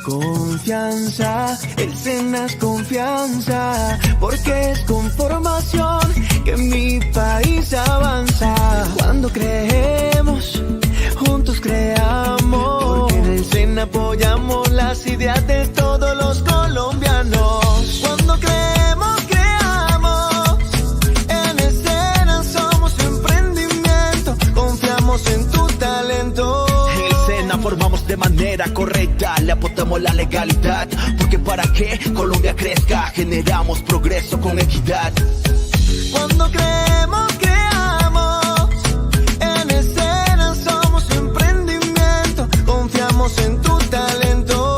Confianza, el SENA es confianza, porque es con formación que mi país avanza. Cuando creemos, juntos creamos, porque en el SENA apoyamos las ideas de todos los colombianos. Cuando creemos, creamos, en el SENA somos emprendimiento, confiamos en tu talento. Formamos de manera correcta, le aportamos la legalidad, porque para que Colombia crezca generamos progreso con equidad. Cuando creemos, creamos, en el SENA somos emprendimiento, confiamos en tu talento.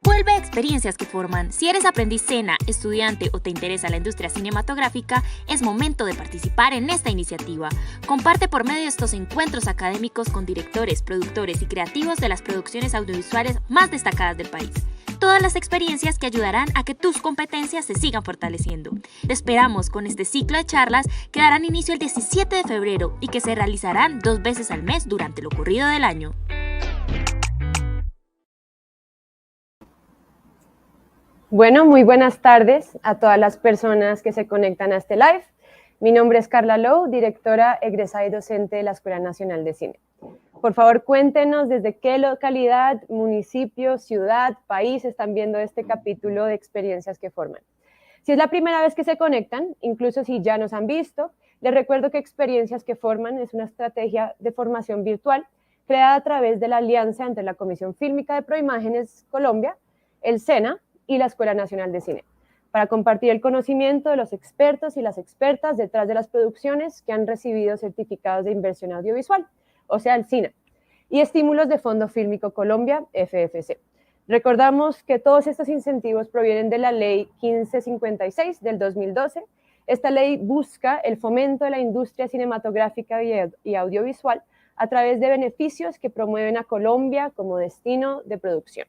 Vuelve a Experiencias que Forman. Si eres aprendiz SENA, estudiante o te interesa la industria cinematográfica, es momento de participar en esta iniciativa. Comparte por medio de estos encuentros académicos con directores, productores y creativos de las producciones audiovisuales más destacadas del país. Todas las experiencias que ayudarán a que tus competencias se sigan fortaleciendo. Te esperamos con este ciclo de charlas que darán inicio el 17 de febrero y que se realizarán 2 veces al mes durante lo corrido del año. Bueno, muy buenas tardes a todas las personas que se conectan a este live. Mi nombre es Carla Lowe, directora egresada y docente de la Escuela Nacional de Cine. Por favor, cuéntenos desde qué localidad, municipio, ciudad, país están viendo este capítulo de Experiencias que Forman. Si es la primera vez que se conectan, incluso si ya nos han visto, les recuerdo que Experiencias que Forman es una estrategia de formación virtual creada a través de la alianza entre la Comisión Fílmica de Proimágenes Colombia, el SENA, y la Escuela Nacional de Cine, para compartir el conocimiento de los expertos y las expertas detrás de las producciones que han recibido certificados de inversión audiovisual, o sea, el SINA, y estímulos de Fondo Fílmico Colombia, FFC. Recordamos que todos estos incentivos provienen de la Ley 1556 del 2012. Esta ley busca el fomento de la industria cinematográfica y audiovisual a través de beneficios que promueven a Colombia como destino de producción.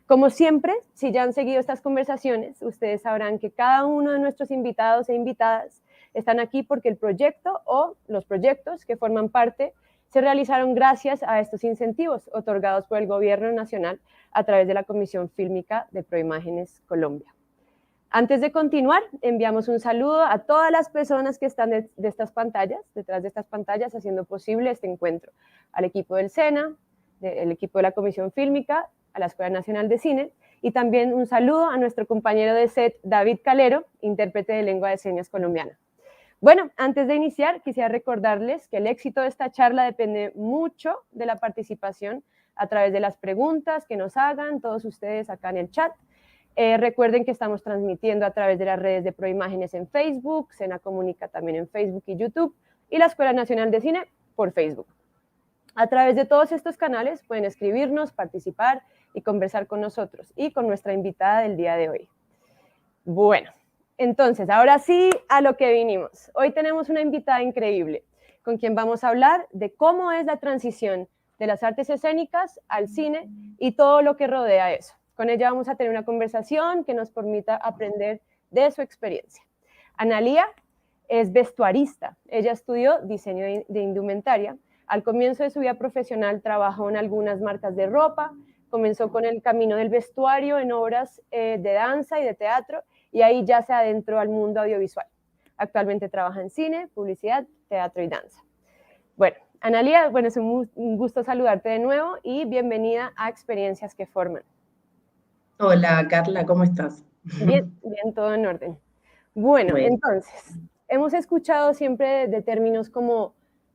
Como siempre, si ya han seguido estas conversaciones, ustedes sabrán que cada uno de nuestros invitados e invitadas están aquí porque el proyecto o los proyectos que forman parte se realizaron gracias a estos incentivos otorgados por el Gobierno Nacional a través de la Comisión Fílmica de Proimágenes Colombia. Antes de continuar, enviamos un saludo a todas las personas que están detrás de estas pantallas, haciendo posible este encuentro. Al equipo del SENA, el equipo de la Comisión Fílmica, a la Escuela Nacional de Cine, y también un saludo a nuestro compañero de set, David Calero, intérprete de lengua de señas colombiana. Bueno, antes de iniciar, quisiera recordarles que el éxito de esta charla depende mucho de la participación a través de las preguntas que nos hagan todos ustedes acá en el chat. Recuerden que estamos transmitiendo a través de las redes de Proimágenes en Facebook, SENA Comunica también en Facebook y YouTube, y la Escuela Nacional de Cine por Facebook. A través de todos estos canales pueden escribirnos, participar y conversar con nosotros y con nuestra invitada del día de hoy. Bueno, entonces, ahora sí a lo que vinimos. Hoy tenemos una invitada increíble con quien vamos a hablar de cómo es la transición de las artes escénicas al cine y todo lo que rodea eso. Con ella vamos a tener una conversación que nos permita aprender de su experiencia. Analía es vestuarista. Ella estudió diseño de indumentaria. Al comienzo de su vida profesional trabajó en algunas marcas de ropa, comenzó con el camino del vestuario en obras de danza y de teatro, y ahí ya se adentró al mundo audiovisual. Actualmente trabaja en cine, publicidad, teatro y danza. Bueno, Analía, es un gusto saludarte de nuevo y bienvenida a Experiencias que Forman. Hola, Carla, ¿cómo estás? Bien, todo en orden. Bueno, entonces, hemos escuchado siempre de términos como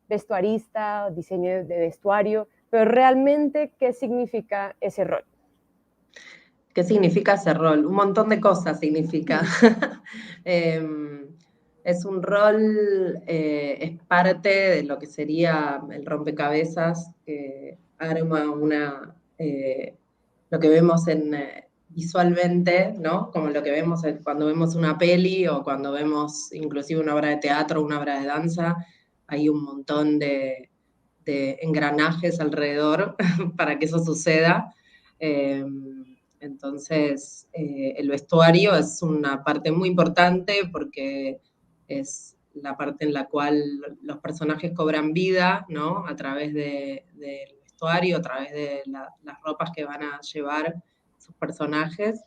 vestuarista, diseño de vestuario, pero realmente, ¿qué significa ese rol? ¿Qué significa ese rol? Un montón de cosas significa. Es un rol, es parte de lo que sería el rompecabezas que arma lo que vemos visualmente, ¿no? Como lo que vemos cuando vemos una peli o cuando vemos inclusive una obra de teatro, una obra de danza. Hay un montón de engranajes alrededor para que eso suceda. Entonces, el vestuario es una parte muy importante porque es la parte en la cual los personajes cobran vida, ¿no? A través del vestuario, a través de las ropas que van a llevar sus personajes.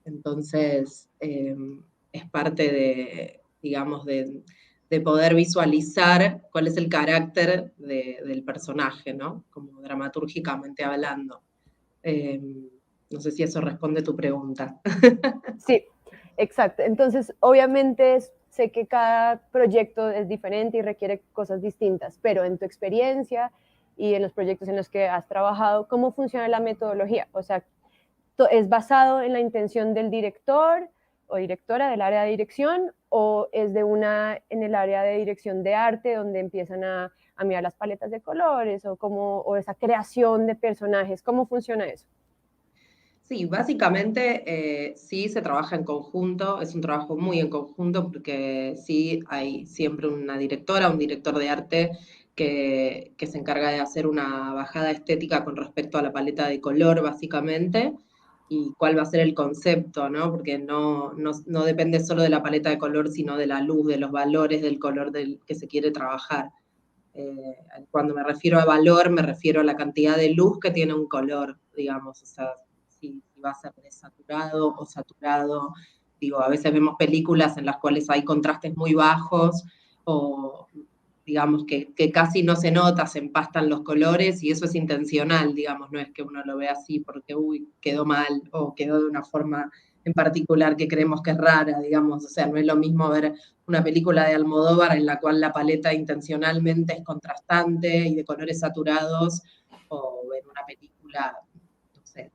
Entonces, es parte de, digamos, de poder visualizar cuál es el carácter del personaje, ¿no? Como dramatúrgicamente hablando. No sé si eso responde tu pregunta. Sí, exacto. Entonces, obviamente sé que cada proyecto es diferente y requiere cosas distintas, pero en tu experiencia y en los proyectos en los que has trabajado, ¿cómo funciona la metodología? O sea, ¿es basado en la intención del director o directora del área de dirección o es en el área de dirección de arte donde empiezan a mirar las paletas de colores o esa creación de personajes? ¿Cómo funciona eso? Sí, básicamente sí se trabaja en conjunto, es un trabajo muy en conjunto porque sí hay siempre una directora, un director de arte que se encarga de hacer una bajada estética con respecto a la paleta de color, básicamente, y cuál va a ser el concepto, ¿no? Porque no depende solo de la paleta de color, sino de la luz, de los valores del color que se quiere trabajar. Cuando me refiero a valor, me refiero a la cantidad de luz que tiene un color, digamos, o sea, si va a ser desaturado o saturado. Digo, a veces vemos películas en las cuales hay contrastes muy bajos o digamos que casi no se nota, se empastan los colores y eso es intencional, digamos, no es que uno lo vea así porque, uy, quedó mal o quedó de una forma en particular que creemos que es rara, digamos, o sea, no es lo mismo ver una película de Almodóvar en la cual la paleta intencionalmente es contrastante y de colores saturados, o ver una película, no sé,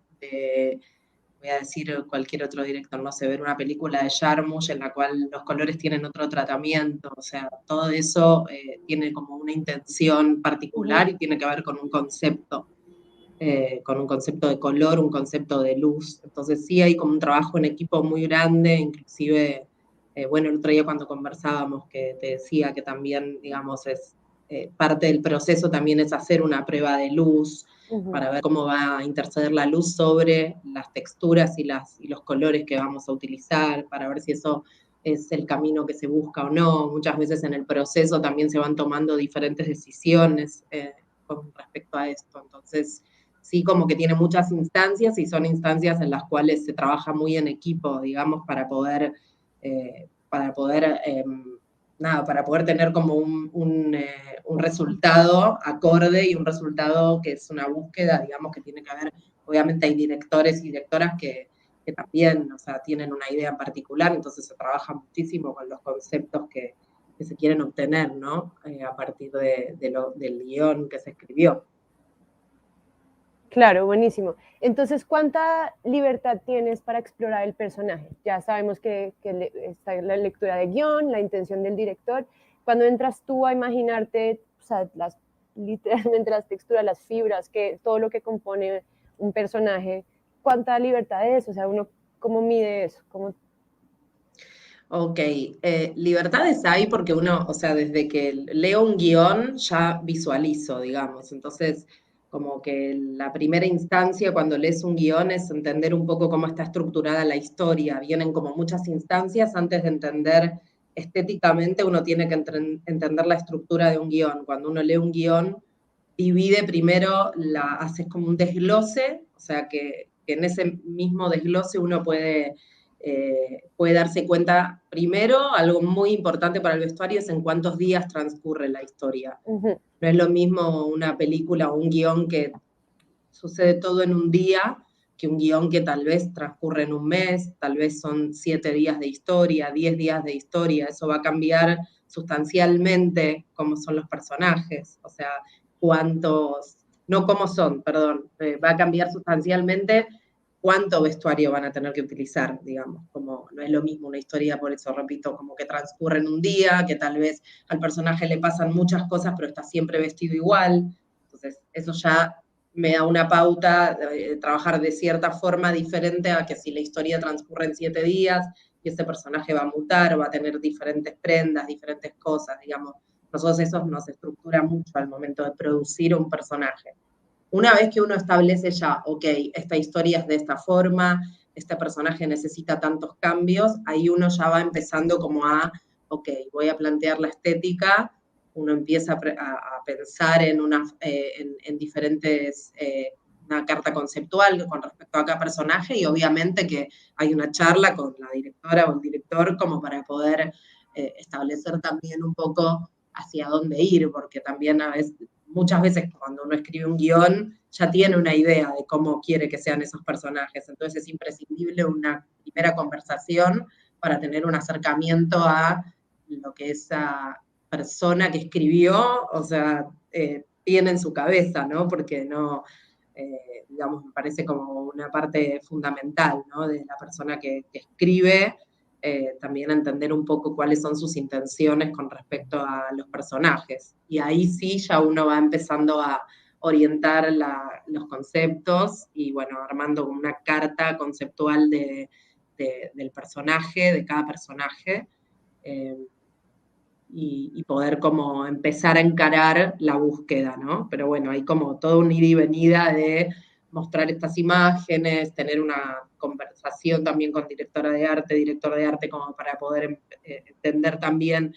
voy a decir cualquier otro director, no sé, ver una película de Jarmusch en la cual los colores tienen otro tratamiento, o sea, todo eso tiene como una intención particular y tiene que ver con un concepto de color, un concepto de luz. Entonces sí hay como un trabajo en equipo muy grande, inclusive, bueno, el otro día cuando conversábamos que te decía que también, digamos, es parte del proceso también es hacer una prueba de luz para ver cómo va a interceder la luz sobre las texturas y los colores que vamos a utilizar, para ver si eso es el camino que se busca o no. Muchas veces en el proceso también se van tomando diferentes decisiones con respecto a esto. Entonces, sí, como que tiene muchas instancias y son instancias en las cuales se trabaja muy en equipo, digamos, para poder tener como un resultado acorde y un resultado que es una búsqueda, digamos, que tiene que ver, obviamente hay directores y directoras que también, o sea, tienen una idea en particular, entonces se trabaja muchísimo con los conceptos que se quieren obtener, ¿no? A partir del guión que se escribió. Claro, buenísimo. Entonces, ¿cuánta libertad tienes para explorar el personaje? Ya sabemos que está la lectura de guión, la intención del director. Cuando entras tú a imaginarte, o sea, literalmente las texturas, las fibras, todo lo que compone un personaje, ¿cuánta libertad es? O sea, uno, ¿cómo mide eso? Ok, libertades hay porque uno, o sea, desde que leo un guión ya visualizo, digamos. Entonces, como que la primera instancia cuando lees un guión es entender un poco cómo está estructurada la historia. Vienen como muchas instancias antes de entender estéticamente, uno tiene que entender la estructura de un guión. Cuando uno lee un guión, divide primero, haces como un desglose, o sea que en ese mismo desglose uno puede darse cuenta, primero, algo muy importante para el vestuario es en cuántos días transcurre la historia. No es lo mismo una película o un guión que sucede todo en un día, que un guión que tal vez transcurre en un mes, tal vez son 7 días de historia, 10 días de historia, eso va a cambiar sustancialmente cómo son los personajes, o sea, no cómo son, perdón, va a cambiar sustancialmente cuánto vestuario van a tener que utilizar, digamos, como no es lo mismo una historia, por eso repito, como que transcurre en un día, que tal vez al personaje le pasan muchas cosas, pero está siempre vestido igual, entonces eso ya me da una pauta de trabajar de cierta forma diferente a que si la historia transcurre en 7 días y ese personaje va a mutar, va a tener diferentes prendas, diferentes cosas, digamos. Nosotros eso nos estructura mucho al momento de producir un personaje. una vez que uno establece ya, ok, esta historia es de esta forma, este personaje necesita tantos cambios, ahí uno ya va empezando como a, ok, voy a plantear la estética, uno empieza a pensar en diferentes, una carta conceptual con respecto a cada personaje, y obviamente que hay una charla con la directora o el director como para poder establecer también un poco hacia dónde ir, porque también muchas veces cuando uno escribe un guión ya tiene una idea de cómo quiere que sean esos personajes, entonces es imprescindible una primera conversación para tener un acercamiento a lo que esa persona que escribió, o sea, tiene en su cabeza, ¿no? Porque no, digamos, me parece como una parte fundamental, ¿no? De la persona que escribe, también entender un poco cuáles son sus intenciones con respecto a los personajes. Y ahí sí ya uno va empezando a orientar los conceptos y, bueno, armando una carta conceptual del personaje, de cada personaje, y poder como empezar a encarar la búsqueda, ¿no? Pero bueno, hay como todo un ida y venida de mostrar estas imágenes, tener una conversación también con director de arte, como para poder entender también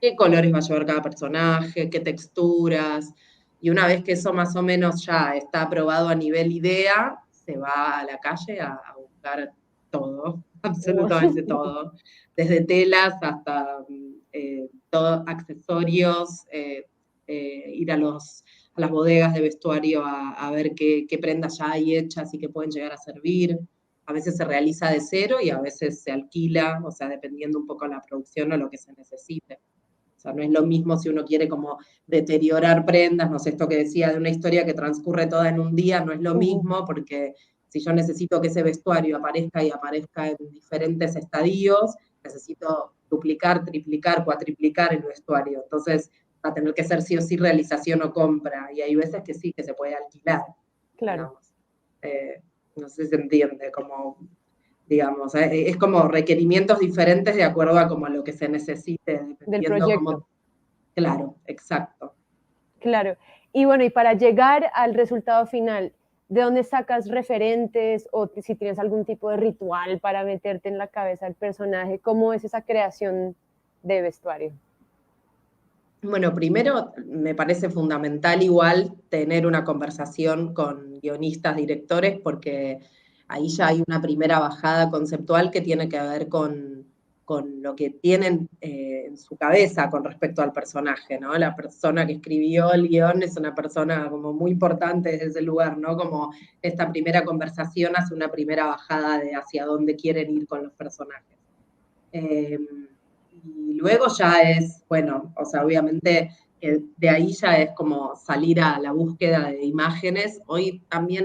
qué colores va a llevar cada personaje, qué texturas, y una vez que eso más o menos ya está aprobado a nivel idea, se va a la calle a buscar todo, absolutamente todo, desde telas hasta todo, accesorios, ir a las bodegas de vestuario a ver qué prendas ya hay hechas y que pueden llegar a servir. A veces se realiza de cero y a veces se alquila, o sea, dependiendo un poco de la producción o lo que se necesite. O sea, no es lo mismo si uno quiere como deteriorar prendas, no sé, esto que decía de una historia que transcurre toda en un día, no es lo mismo, porque si yo necesito que ese vestuario aparezca y aparezca en diferentes estadios, necesito duplicar, triplicar, cuatriplicar el vestuario. Entonces, va a tener que ser sí o sí realización o compra, y hay veces que sí, que se puede alquilar. Claro. No sé si se entiende, como, digamos, es como requerimientos diferentes de acuerdo a como lo que se necesite, Del proyecto. Como, claro, exacto. Claro. Y bueno, y para llegar al resultado final, ¿de dónde sacas referentes o si tienes algún tipo de ritual para meterte en la cabeza del personaje? ¿Cómo es esa creación de vestuario? Bueno, primero me parece fundamental igual tener una conversación con guionistas, directores, porque ahí ya hay una primera bajada conceptual que tiene que ver con lo que tienen en su cabeza con respecto al personaje, ¿no? La persona que escribió el guión es una persona como muy importante desde ese lugar, ¿no? Como esta primera conversación hace una primera bajada de hacia dónde quieren ir con los personajes. Y luego ya es, bueno, o sea, obviamente de ahí ya es como salir a la búsqueda de imágenes. Hoy también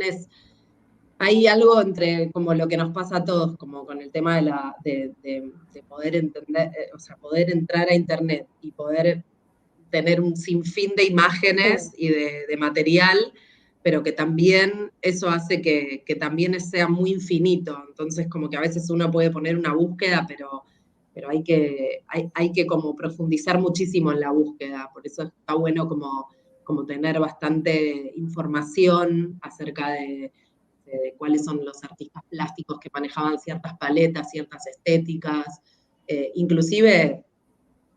hay algo entre como lo que nos pasa a todos, como con el tema de poder entender, o sea, poder entrar a internet y poder tener un sinfín de imágenes y de material, pero que también eso hace que también sea muy infinito. Entonces, como que a veces uno puede poner una búsqueda, pero hay que como profundizar muchísimo en la búsqueda. Por eso está bueno como tener bastante información acerca de cuáles son los artistas plásticos que manejaban ciertas paletas, ciertas estéticas, inclusive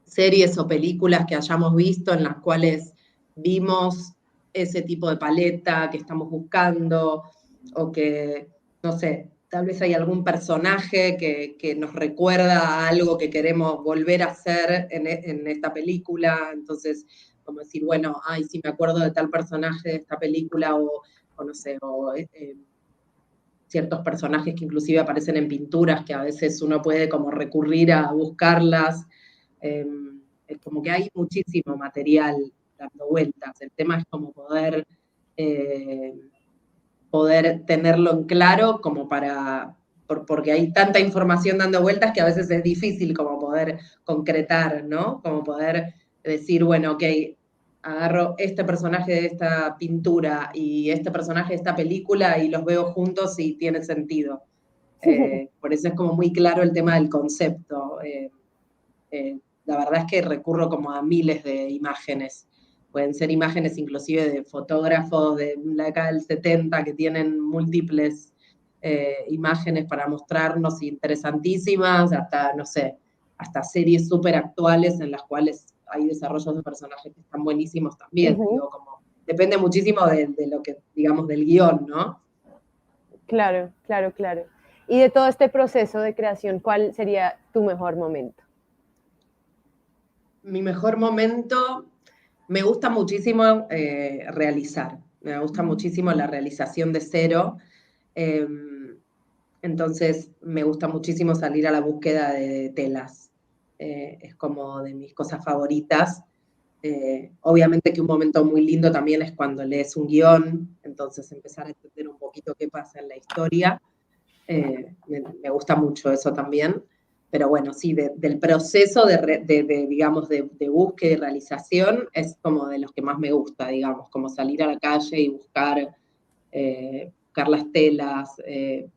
series o películas que hayamos visto en las cuales vimos ese tipo de paleta que estamos buscando, o que, no sé, tal vez hay algún personaje que nos recuerda a algo que queremos volver a hacer en esta película, entonces, como decir, bueno, ay, sí me acuerdo de tal personaje de esta película, o no sé, ciertos personajes que inclusive aparecen en pinturas, que a veces uno puede como recurrir a buscarlas. Es como que hay muchísimo material dando vueltas. El tema es como poder tenerlo en claro, como porque hay tanta información dando vueltas que a veces es difícil como poder concretar, ¿no? Como poder decir, bueno, ok, agarro este personaje de esta pintura y este personaje de esta película y los veo juntos y tiene sentido. Por eso es como muy claro el tema del concepto. La verdad es que recurro como a miles de imágenes, pueden ser imágenes inclusive de fotógrafos de la década del 70 que tienen múltiples imágenes para mostrarnos interesantísimas, hasta, no sé, hasta series súper actuales en las cuales hay desarrollos de personajes que están buenísimos también, digo, como, depende muchísimo de lo que, digamos, del guión, ¿no? Claro, claro, claro. Y de todo este proceso de creación, ¿cuál sería tu mejor momento? Mi mejor momento, me gusta muchísimo realizar, me gusta muchísimo la realización de cero, entonces me gusta muchísimo salir a la búsqueda de telas, es como de mis cosas favoritas. Obviamente que un momento muy lindo también es cuando lees un guión, entonces empezar a entender un poquito qué pasa en la historia, me gusta mucho eso también. Pero bueno, sí, del proceso digamos, de búsqueda y realización es como de los que más me gusta, digamos, como salir a la calle y buscar las telas,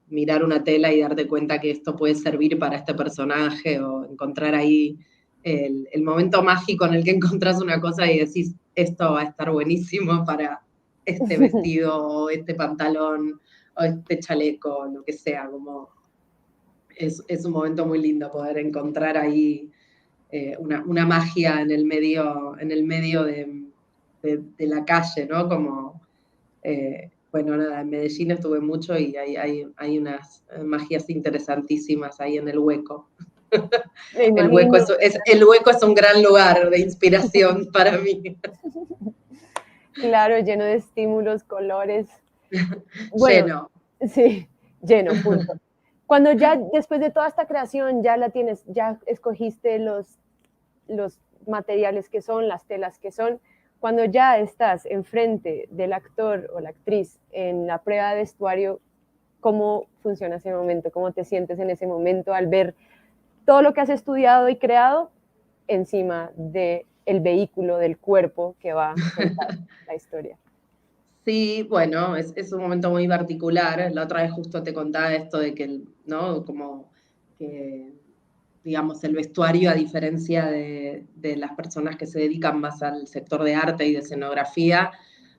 mirar una tela y darte cuenta que esto puede servir para este personaje, o encontrar ahí el momento mágico en el que encontrás una cosa y decís, esto va a estar buenísimo para este vestido, o este pantalón, o este chaleco, lo que sea, como es un momento muy lindo poder encontrar ahí una magia en el medio de la calle, ¿no? Como, bueno, nada, en Medellín estuve mucho y hay unas magias interesantísimas ahí en el Hueco. Me El Hueco imagino. el Hueco es un gran lugar de inspiración para mí. Claro, lleno de estímulos, colores. Bueno, Lleno. sí, lleno, punto. Cuando ya después de toda esta creación ya la tienes, ya escogiste los materiales que son, las telas que son, cuando ya estás enfrente del actor o la actriz en la prueba de vestuario, ¿cómo funciona ese momento? ¿Cómo te sientes en ese momento al ver todo lo que has estudiado y creado encima del vehículo, del cuerpo que va a contar la historia? Sí, bueno, es un momento muy particular. La otra vez justo te contaba esto de que, ¿no? Como que, digamos, el vestuario, a diferencia de las personas que se dedican más al sector de arte y de escenografía,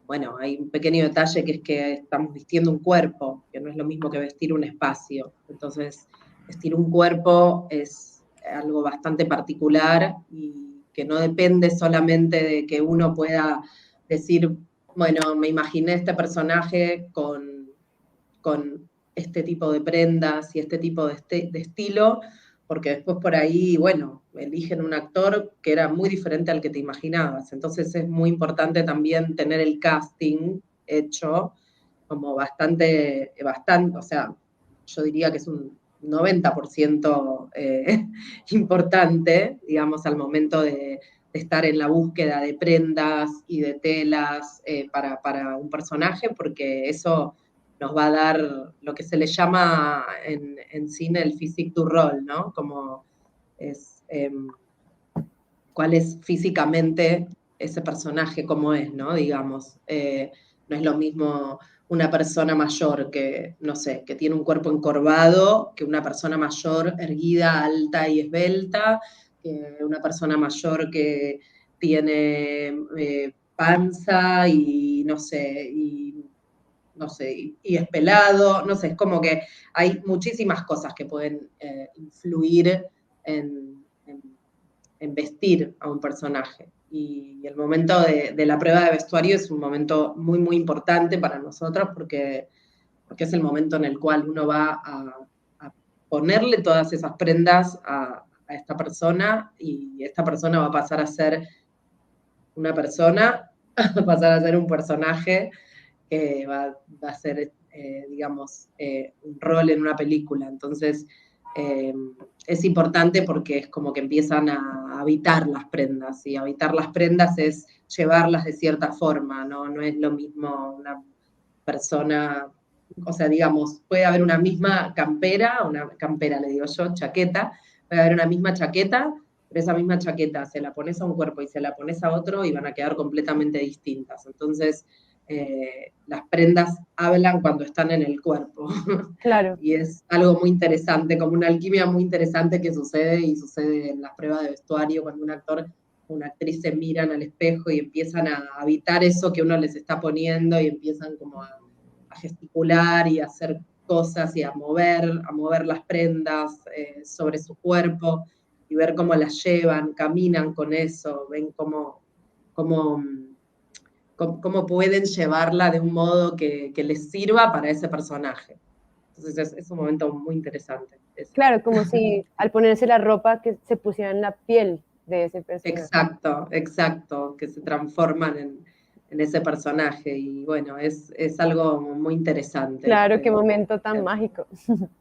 bueno, hay un pequeño detalle que es que estamos vistiendo un cuerpo, que no es lo mismo que vestir un espacio. Entonces, vestir un cuerpo es algo bastante particular y que no depende solamente de que uno pueda decir, bueno, me imaginé este personaje con este tipo de prendas y este tipo de estilo, porque después por ahí, bueno, eligen un actor que era muy diferente al que te imaginabas. Entonces es muy importante también tener el casting hecho como bastante, o sea, yo diría que es un 90% importante, digamos, al momento de estar en la búsqueda de prendas y de telas para un personaje, porque eso nos va a dar lo que se le llama en cine el physique du rôle, ¿no? Como es, cuál es físicamente ese personaje, cómo es, ¿no? Digamos, no es lo mismo una persona mayor que, no sé, que tiene un cuerpo encorvado, que una persona mayor erguida, alta y esbelta, que una persona mayor que tiene panza y no sé, y es pelado, no sé, es como que hay muchísimas cosas que pueden influir en vestir a un personaje. Y el momento de la prueba de vestuario es un momento muy, muy importante para nosotros porque es el momento en el cual uno va a ponerle todas esas prendas a esta persona, y esta persona va a pasar a ser una persona, va a pasar a ser un personaje que va a ser, digamos, un rol en una película. Entonces, es importante porque es como que empiezan a habitar las prendas, y habitar las prendas es llevarlas de cierta forma, ¿no? No es lo mismo una persona, o sea, digamos, puede haber una misma campera le digo yo, chaqueta, puede haber una misma chaqueta, pero esa misma chaqueta se la pones a un cuerpo y se la pones a otro y van a quedar completamente distintas. Entonces, las prendas hablan cuando están en el cuerpo. Claro. Y es algo muy interesante, como una alquimia muy interesante que sucede en las pruebas de vestuario, cuando un actor una actriz se miran al espejo y empiezan a habitar eso que uno les está poniendo y empiezan como a gesticular y a hacer cosas y a mover las prendas sobre su cuerpo y ver cómo las llevan, caminan con eso, ven cómo pueden llevarla de un modo que les sirva para ese personaje. Entonces es un momento muy interesante. Claro, como si al ponerse la ropa que se pusiera en la piel de ese personaje. Exacto, que se transforman en ese personaje y bueno, es algo muy interesante. Claro, qué momento tan mágico.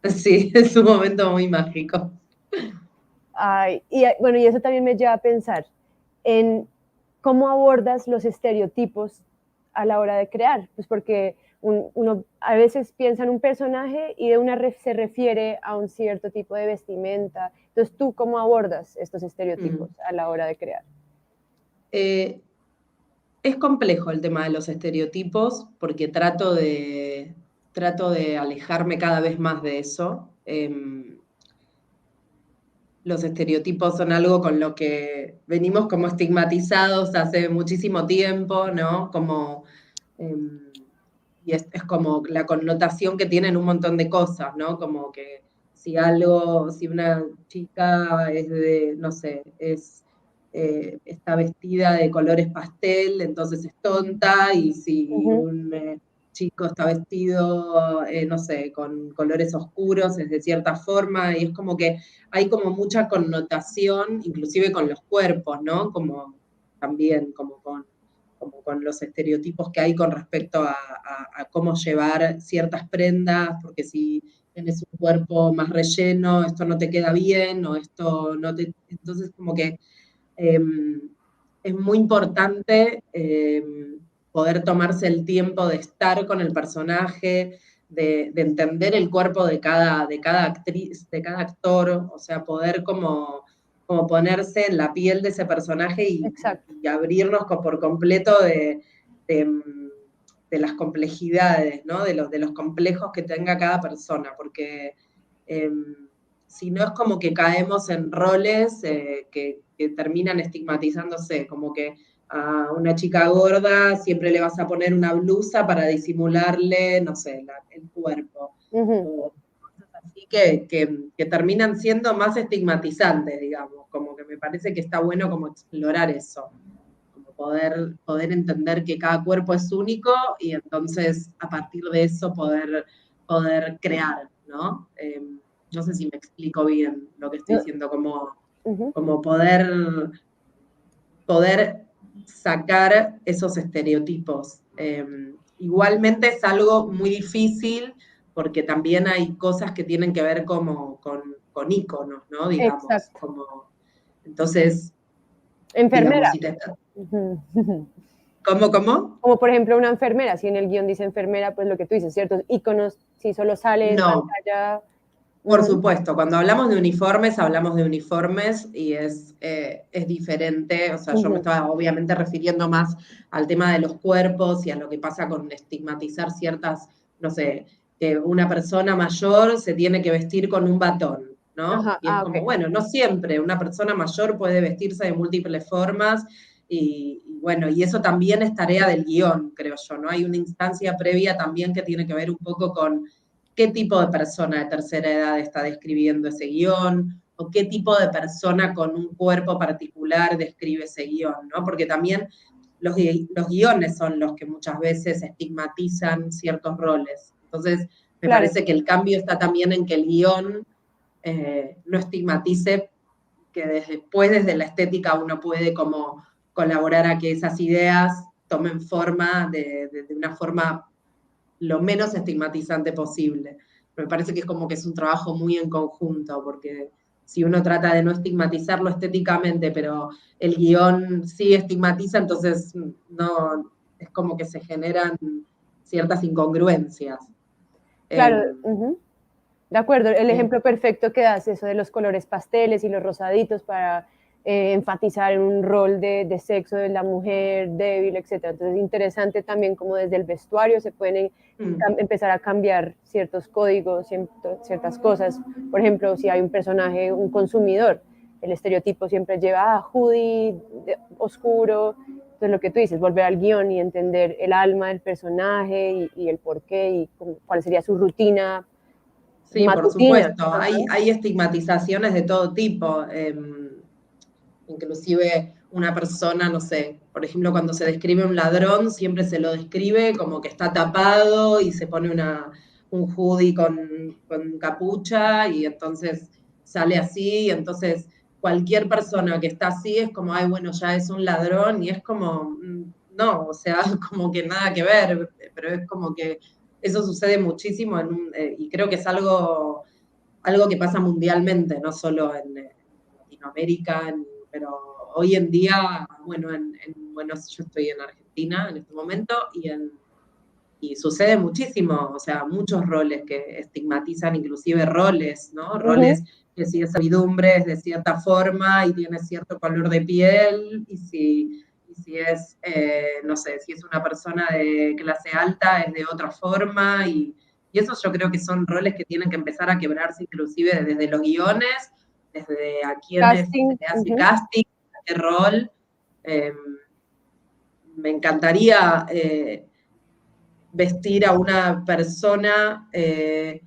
Sí, es un momento muy mágico. Ay, y bueno, y eso también me lleva a pensar en cómo abordas los estereotipos a la hora de crear, pues porque uno a veces piensa en un personaje y de una se refiere a un cierto tipo de vestimenta. Entonces, ¿tú cómo abordas estos estereotipos a la hora de crear? Es complejo el tema de los estereotipos porque trato de alejarme cada vez más de eso. Los estereotipos son algo con lo que venimos como estigmatizados hace muchísimo tiempo, ¿no? Y es como la connotación que tienen un montón de cosas, ¿no? Como que si una chica es no sé, está vestida de colores pastel, entonces es tonta, y si un chico está vestido, no sé, con colores oscuros, es de cierta forma, y es como que hay como mucha connotación, inclusive con los cuerpos, ¿no? Como también, como con los estereotipos que hay con respecto a cómo llevar ciertas prendas, porque si tienes un cuerpo más relleno, esto no te queda bien, o esto no te... Entonces, como que es muy importante poder tomarse el tiempo de estar con el personaje, de entender el cuerpo de cada actriz, de cada actor, o sea, poder como ponerse en la piel de ese personaje y abrirnos por completo de las complejidades, ¿no? De los complejos que tenga cada persona, porque si no es como que caemos en roles que terminan estigmatizándose, como que a una chica gorda siempre le vas a poner una blusa para disimularle, no sé, el cuerpo. O cosas así que terminan siendo más estigmatizantes, digamos, como que me parece que está bueno como explorar eso, como poder entender que cada cuerpo es único y entonces a partir de eso poder crear, ¿no? No sé si me explico bien lo que estoy diciendo, como poder sacar esos estereotipos. Igualmente es algo muy difícil porque también hay cosas que tienen que ver como con íconos, ¿no? Digamos, entonces... Enfermera. Digamos, ¿Cómo? Como por ejemplo una enfermera, si en el guión dice enfermera, pues lo que tú dices, ciertos íconos, si solo sale en pantalla... Por supuesto, cuando hablamos de uniformes y es diferente, o sea, yo me estaba obviamente refiriendo más al tema de los cuerpos y a lo que pasa con estigmatizar ciertas, no sé, que una persona mayor se tiene que vestir con un batón, ¿no? Y es como, bueno, no siempre, una persona mayor puede vestirse de múltiples formas y bueno, y eso también es tarea del guión, creo yo, ¿no? Hay una instancia previa también que tiene que ver un poco con qué tipo de persona de tercera edad está describiendo ese guión, o qué tipo de persona con un cuerpo particular describe ese guión, ¿no? Porque también los guiones son los que muchas veces estigmatizan ciertos roles. Entonces, me parece que el cambio está también en que el guión no estigmatice, que desde la estética uno puede como colaborar a que esas ideas tomen forma de una forma lo menos estigmatizante posible. Me parece que es como que es un trabajo muy en conjunto, porque si uno trata de no estigmatizarlo estéticamente, pero el guión sí estigmatiza, entonces no, es como que se generan ciertas incongruencias. Claro, de acuerdo, el ejemplo perfecto que das, eso de los colores pasteles y los rosaditos para enfatizar en un rol de sexo de la mujer débil, etc. Entonces es interesante también como desde el vestuario se pueden empezar a cambiar ciertos códigos, ciertas cosas. Por ejemplo, si hay un personaje, un consumidor, el estereotipo siempre lleva a hoodie, oscuro. Entonces lo que tú dices, volver al guión y entender el alma del personaje y el porqué y cuál sería su rutina Sí, por matutina. supuesto. Hay estigmatizaciones de todo tipo. Inclusive una persona, no sé, por ejemplo, cuando se describe un ladrón, siempre se lo describe como que está tapado y se pone un hoodie con capucha y entonces sale así, y entonces cualquier persona que está así es como, ay, bueno, ya es un ladrón, y es como, no, o sea, como que nada que ver, pero es como que eso sucede muchísimo y creo que es algo que pasa mundialmente, no solo en Latinoamérica, pero hoy en día, bueno, bueno, yo estoy en Argentina en este momento y sucede muchísimo, o sea, muchos roles que estigmatizan, inclusive roles, ¿no? Roles que si es servidumbre es de cierta forma y tiene cierto color de piel, y si es, no sé, si es una persona de clase alta es de otra forma, y eso yo creo que son roles que tienen que empezar a quebrarse inclusive desde los guiones, desde a quienes se Casting. le hace casting, a qué rol. Me encantaría vestir a una persona de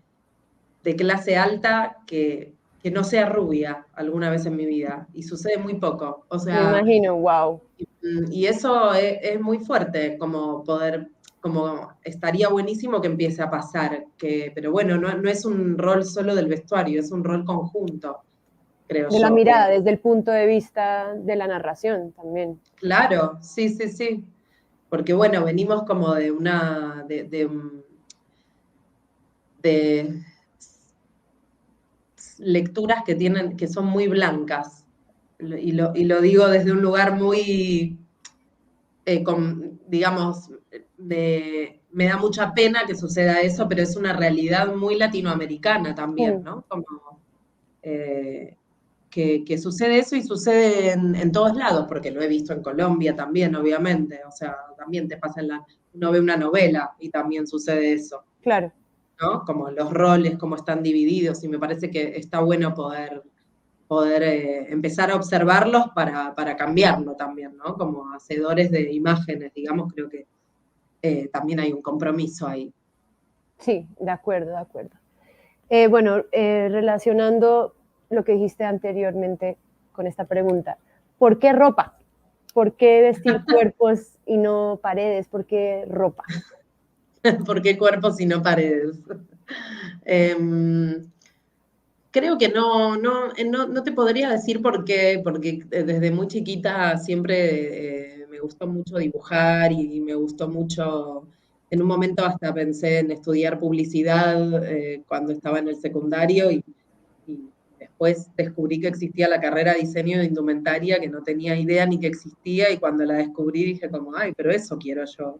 clase alta que no sea rubia alguna vez en mi vida, y sucede muy poco. O Me sea, imagino, wow. y eso es muy fuerte, como poder, como estaría buenísimo que empiece a pasar, pero bueno, no es un rol solo del vestuario, es un rol conjunto, creo De la yo. mirada, desde el punto de vista de la narración también. Claro, sí, sí, sí. Porque bueno, venimos como de lecturas que son muy blancas. Y lo digo desde un lugar muy, digamos, me da mucha pena que suceda eso, pero es una realidad muy latinoamericana también, ¿no? Como, eh, que sucede eso y sucede en todos lados, porque lo he visto en Colombia también, obviamente. O sea, también te pasa uno ve una novela y también sucede eso, Claro. ¿no? Como los roles, cómo están divididos, y me parece que está bueno poder empezar a observarlos para cambiarlo también, ¿no? Como hacedores de imágenes, digamos, creo que también hay un compromiso ahí. Sí, de acuerdo, de acuerdo. Bueno, relacionando lo que dijiste anteriormente con esta pregunta, ¿por qué ropa? ¿Por qué vestir cuerpos y no paredes? ¿Por qué ropa? ¿Por qué cuerpos y no paredes? Creo que no te podría decir por qué, porque desde muy chiquita siempre me gustó mucho dibujar y me gustó mucho, en un momento hasta pensé en estudiar publicidad cuando estaba en el secundario, y después descubrí que existía la carrera de diseño de indumentaria, que no tenía idea ni que existía, y cuando la descubrí dije como, ay, pero eso quiero yo.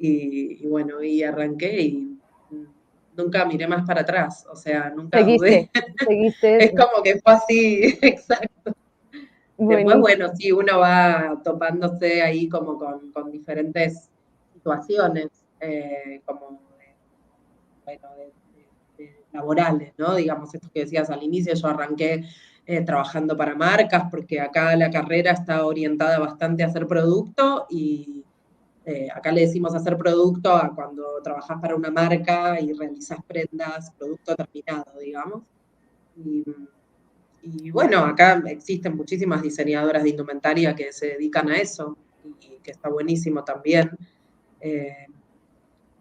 Y bueno, y arranqué y nunca miré más para atrás, o sea, nunca dudé. Seguiste Es eso. como que fue así, exacto. Después, Buenísimo. bueno, sí, uno va topándose ahí como con diferentes situaciones, como bueno, laborales, ¿no? Digamos, esto que decías al inicio, yo arranqué trabajando para marcas, porque acá la carrera está orientada bastante a hacer producto, y acá le decimos hacer producto a cuando trabajás para una marca y realizás prendas, producto terminado, digamos. Y, y bueno, acá existen muchísimas diseñadoras de indumentaria que se dedican a eso, y que está buenísimo también. Eh,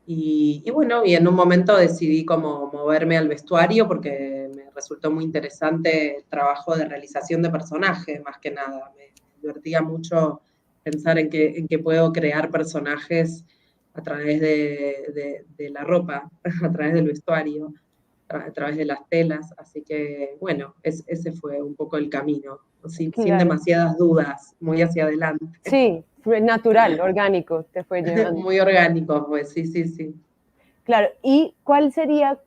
y bueno, y en un momento decidí como moverme al vestuario porque me resultó muy interesante el trabajo de realización de personajes, más que nada. Me divertía mucho pensar en que puedo crear personajes a través de la ropa, a través del vestuario, a través de las telas. Así que, bueno, ese fue un poco el camino, sin Claro. demasiadas dudas, muy hacia adelante. Sí, fue natural, orgánico, te fue llevando. Muy orgánico, pues sí, sí, sí. Claro, ¿y cuál sería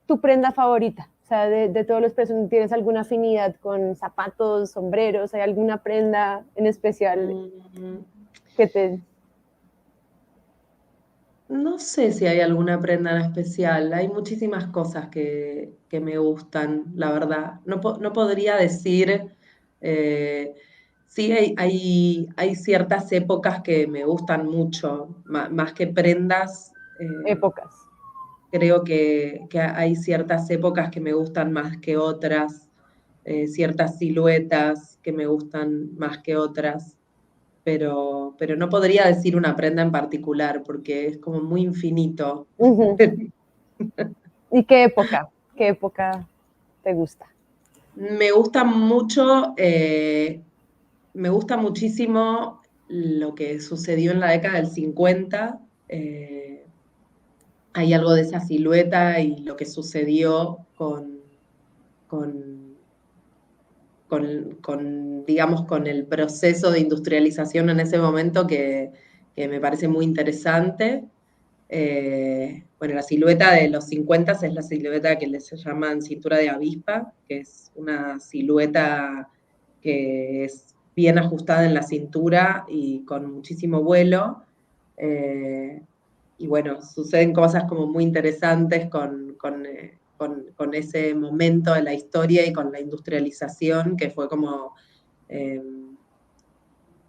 tu prenda favorita? O sea, de todos los personas, ¿tienes alguna afinidad con zapatos, sombreros? ¿Hay alguna prenda en especial que te... No sé si hay alguna prenda en especial. Hay muchísimas cosas que me gustan, la verdad. No podría decir Sí, hay ciertas épocas que me gustan mucho, más que prendas. Épocas. Creo que hay ciertas épocas que me gustan más que otras, ciertas siluetas que me gustan más que otras, pero no podría decir una prenda en particular porque es como muy infinito. Ujú. ¿Y qué época? ¿Qué época te gusta? Me gusta mucho, me gusta muchísimo lo que sucedió en la década del 50. Hay algo de esa silueta y lo que sucedió con, digamos, con el proceso de industrialización en ese momento que me parece muy interesante. Bueno, la silueta de los 50 es la silueta que les llaman cintura de avispa, que es una silueta que es bien ajustada en la cintura y con muchísimo vuelo. Y bueno, suceden cosas como muy interesantes con ese momento de la historia y con la industrialización, que fue eh,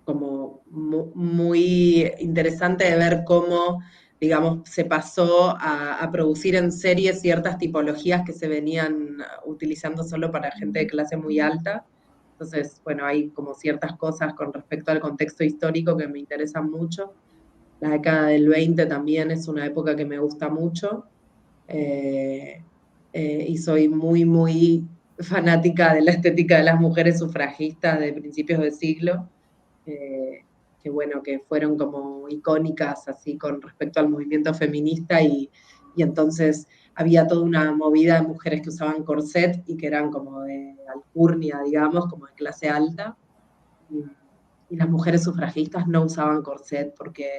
como muy interesante de ver cómo, digamos, se pasó a producir en serie ciertas tipologías que se venían utilizando solo para gente de clase muy alta. Entonces, bueno, hay como ciertas cosas con respecto al contexto histórico que me interesan mucho. La década del 20 también es una época que me gusta mucho. Y soy muy fanática de la estética de las mujeres sufragistas de principios de siglo, que bueno, que fueron como icónicas así con respecto al movimiento feminista y entonces había toda una movida de mujeres que usaban corset y que eran como de alcurnia, digamos, como de clase alta. Y, y las mujeres sufragistas no usaban corset porque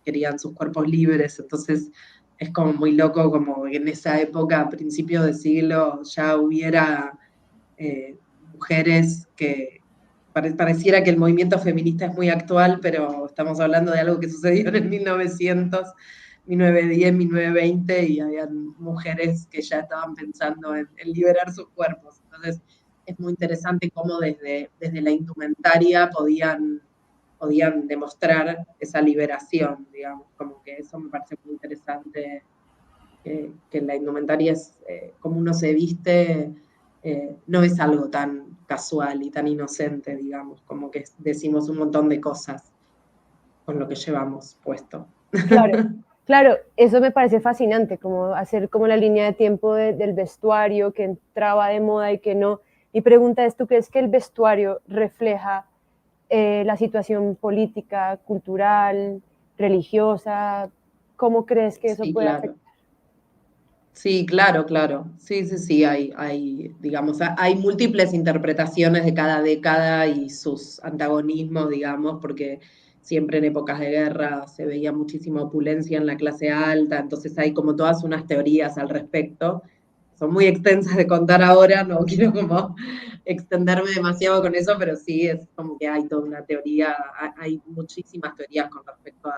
querían sus cuerpos libres, entonces es como muy loco como en esa época, a principios de siglo, ya hubiera mujeres que pareciera que el movimiento feminista es muy actual, pero estamos hablando de algo que sucedió en el 1900, 1910, 1920, y habían mujeres que ya estaban pensando en liberar sus cuerpos. Entonces, es muy interesante cómo desde la indumentaria podían demostrar esa liberación, digamos, como que eso me parece muy interesante, que la indumentaria es como uno se viste, no es algo tan casual y tan inocente, digamos, como que decimos un montón de cosas con lo que llevamos puesto. Claro, claro, eso me parece fascinante, como hacer como la línea de tiempo del vestuario, que entraba de moda y que no. Mi pregunta es, ¿tú crees que el vestuario refleja la situación política, cultural, religiosa? ¿Cómo crees que eso Sí, puede claro. afectar? Sí, claro, claro. Sí, digamos, hay múltiples interpretaciones de cada década y sus antagonismos, digamos, porque siempre en épocas de guerra se veía muchísima opulencia en la clase alta, entonces hay como todas unas teorías al respecto. Son muy extensas de contar ahora, no quiero como extenderme demasiado con eso, pero sí es como que hay toda una teoría, hay muchísimas teorías con respecto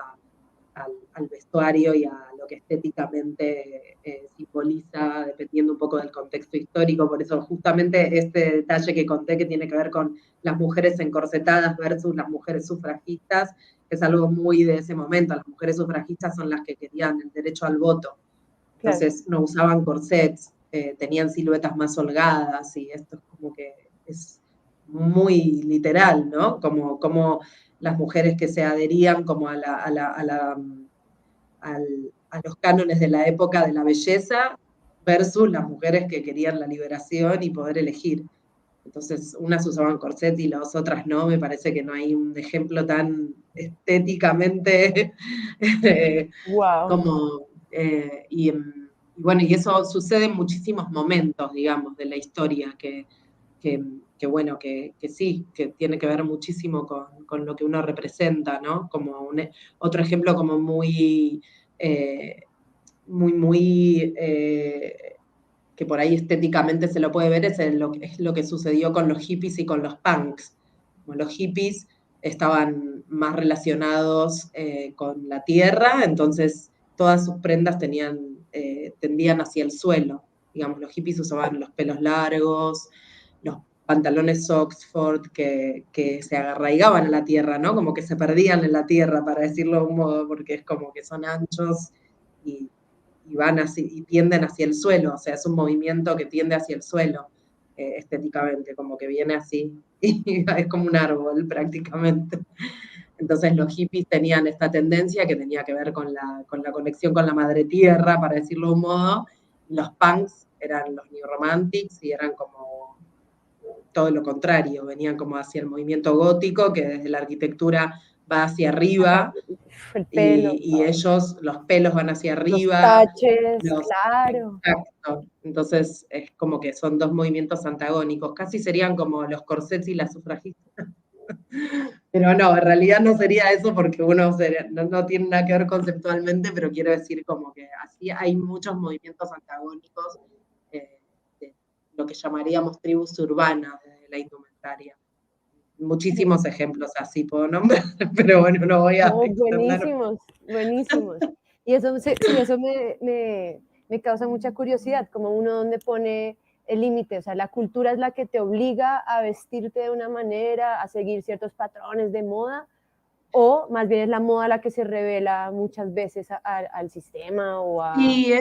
al vestuario y a lo que estéticamente simboliza, dependiendo un poco del contexto histórico. Por eso justamente este detalle que conté que tiene que ver con las mujeres encorsetadas versus las mujeres sufragistas, es algo muy de ese momento. Las mujeres sufragistas son las que querían el derecho al voto. Claro, Entonces no usaban corsets, tenían siluetas más holgadas y esto es como que es muy literal, ¿no? Como las mujeres que se adherían como a los cánones de la época de la belleza versus las mujeres que querían la liberación y poder elegir. Entonces, unas usaban corset y las otras no, me parece que no hay un ejemplo tan estéticamente wow. como, y bueno, y eso sucede en muchísimos momentos, digamos, de la historia, que, bueno, que sí, que tiene que ver muchísimo con lo que uno representa, ¿no? Como otro ejemplo como eh, muy, que por ahí estéticamente se lo puede ver, es lo que sucedió con los hippies y con los punks. Como los hippies estaban más relacionados con la tierra, entonces todas sus prendas tendían hacia el suelo. Digamos, los hippies usaban los pelos largos, los pantalones Oxford que se arraigaban a la tierra, ¿no? Como que se perdían en la tierra, para decirlo de un modo, porque es como que son anchos y van así, y tienden hacia el suelo, o sea, es un movimiento que tiende hacia el suelo, estéticamente, como que viene así, y es como un árbol prácticamente. Entonces los hippies tenían esta tendencia que tenía que ver con la conexión con la madre tierra, para decirlo de un modo. Los punks eran los new romantics y eran como todo lo contrario, venían como hacia el movimiento gótico, que desde la arquitectura va hacia arriba, El pelo, y ellos, los pelos van hacia los arriba. taches, claro. Exacto. Entonces es como que son dos movimientos antagónicos, casi serían como los corsets y las sufragistas. Pero no, en realidad no sería eso, porque no tiene nada que ver conceptualmente, pero quiero decir como que así hay muchos movimientos antagónicos, de lo que llamaríamos tribus urbanas de la indumentaria. Muchísimos ejemplos así puedo nombrar, pero bueno, no voy a No, extender. buenísimos, buenísimos. Y eso me causa mucha curiosidad, como uno donde pone el límite, o sea, la cultura es la que te obliga a vestirte de una manera, a seguir ciertos patrones de moda, o más bien es la moda la que se revela muchas veces al sistema o a... Sí,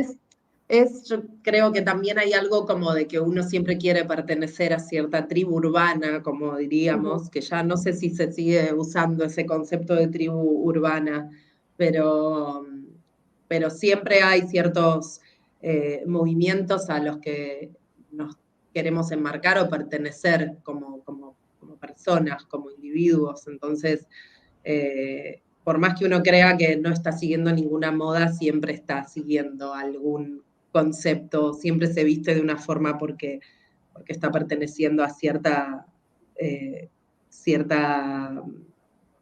yo creo que también hay algo como de que uno siempre quiere pertenecer a cierta tribu urbana, como diríamos, que ya no sé si se sigue usando ese concepto de tribu urbana, pero, pero siempre hay ciertos movimientos a los que nos queremos enmarcar o pertenecer como personas, como individuos. Entonces, por más que uno crea que no está siguiendo ninguna moda, siempre está siguiendo algún concepto, siempre se viste de una forma porque está perteneciendo a cierta,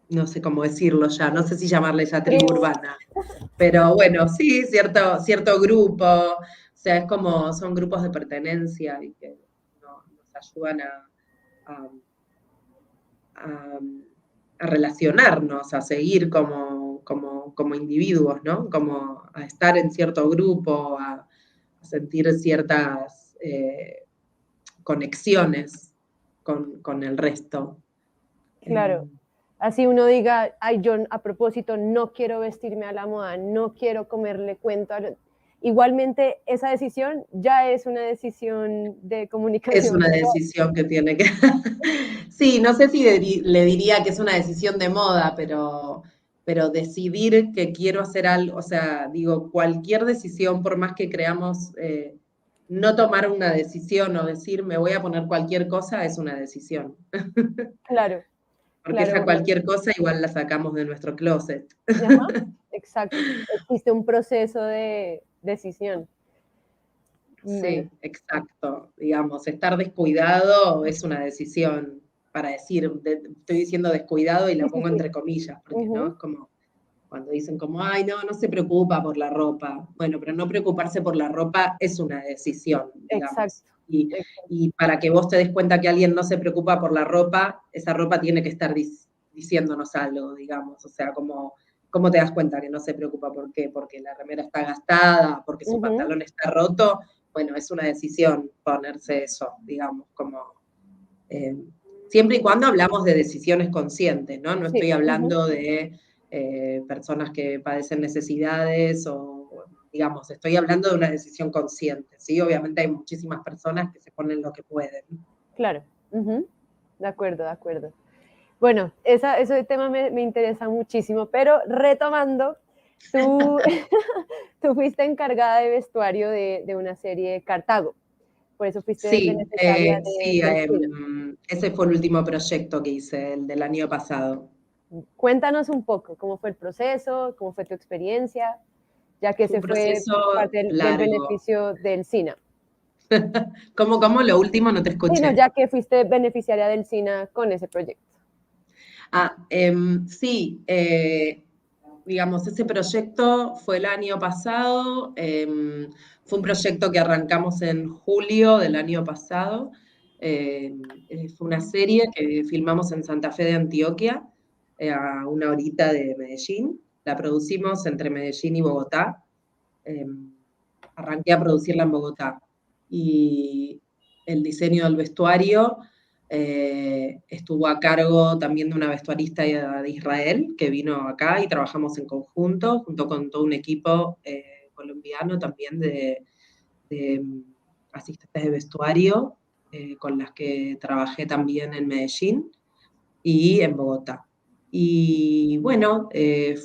no sé cómo decirlo ya, no sé si llamarle ya tribu urbana, pero bueno, sí, cierto grupo, o sea, es como, son grupos de pertenencia y que nos ayudan a, a- a relacionarnos, a seguir como individuos, ¿no? Como a estar en cierto grupo, a sentir ciertas conexiones con el resto. Claro, así uno diga, ay, yo a propósito no quiero vestirme a la moda, no quiero comerle cuento a igualmente esa decisión ya es una decisión de comunicación. Es una decisión que tiene que... Sí, no sé si le diría que es una decisión de moda, pero decidir que quiero hacer algo, o sea, digo, cualquier decisión, por más que creamos no tomar una decisión o decir me voy a poner cualquier cosa, es una decisión. Claro, Porque claro, esa bueno. cualquier cosa igual la sacamos de nuestro closet. Ajá, exacto, existe un proceso de decisión. Bueno, Sí, exacto. Digamos, estar descuidado es una decisión, para decir, estoy diciendo descuidado y la sí, sí, pongo sí. entre comillas, porque no Uh-huh. es como cuando dicen como, ay, no se preocupa por la ropa. Bueno, pero no preocuparse por la ropa es una decisión, Exacto, digamos. Y, exacto. y para que vos te des cuenta que alguien no se preocupa por la ropa, esa ropa tiene que estar diciéndonos algo, digamos. O sea, como, ¿cómo te das cuenta que no se preocupa? ¿Por qué? Porque la remera está gastada, porque su Uh-huh. pantalón está roto. Bueno, es una decisión ponerse eso, digamos, como... eh, siempre y cuando hablamos de decisiones conscientes, ¿no? No Sí, estoy uh-huh. hablando de personas que padecen necesidades o, digamos, estoy hablando de una decisión consciente, ¿sí? Obviamente hay muchísimas personas que se ponen lo que pueden. Claro. Uh-huh. De acuerdo, de acuerdo. Bueno, ese tema me interesa muchísimo, pero retomando, tú, tú fuiste encargada de vestuario de una serie Cartago, por eso fuiste Sí, beneficiaria sí, del cine. ese fue el último proyecto que hice, el del año pasado. Cuéntanos un poco cómo fue el proceso, cómo fue tu experiencia, ya que Fue un ese fue proceso parte del largo. beneficio del SINA. ¿Cómo? Lo último no te Sí, no, escuché. ya que fuiste beneficiaria del SINA con ese proyecto. Sí, digamos, ese proyecto fue el año pasado, fue un proyecto que arrancamos en julio del año pasado, fue una serie que filmamos en Santa Fe de Antioquia, a una horita de Medellín, la producimos entre Medellín y Bogotá, arranqué a producirla en Bogotá, y el diseño del vestuario estuvo a cargo también de una vestuarista de Israel que vino acá y trabajamos en conjunto, junto con todo un equipo colombiano también de asistentes de vestuario, con las que trabajé también en Medellín y en Bogotá. Y bueno,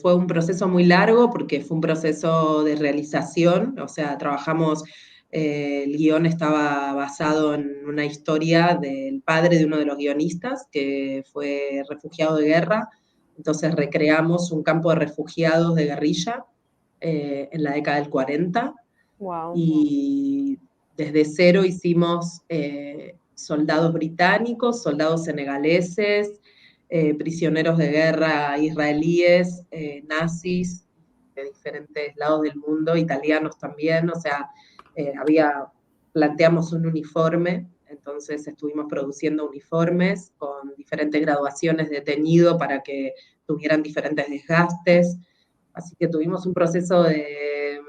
fue un proceso muy largo porque fue un proceso de realización, o sea, trabajamos, el guión estaba basado en una historia del padre de uno de los guionistas, que fue refugiado de guerra, entonces recreamos un campo de refugiados de guerrilla en la década del 40, Wow. y desde cero hicimos soldados británicos, soldados senegaleses, prisioneros de guerra israelíes, nazis de diferentes lados del mundo, italianos también, o sea, planteamos un uniforme, entonces estuvimos produciendo uniformes con diferentes graduaciones de teñido para que tuvieran diferentes desgastes, así que tuvimos un proceso de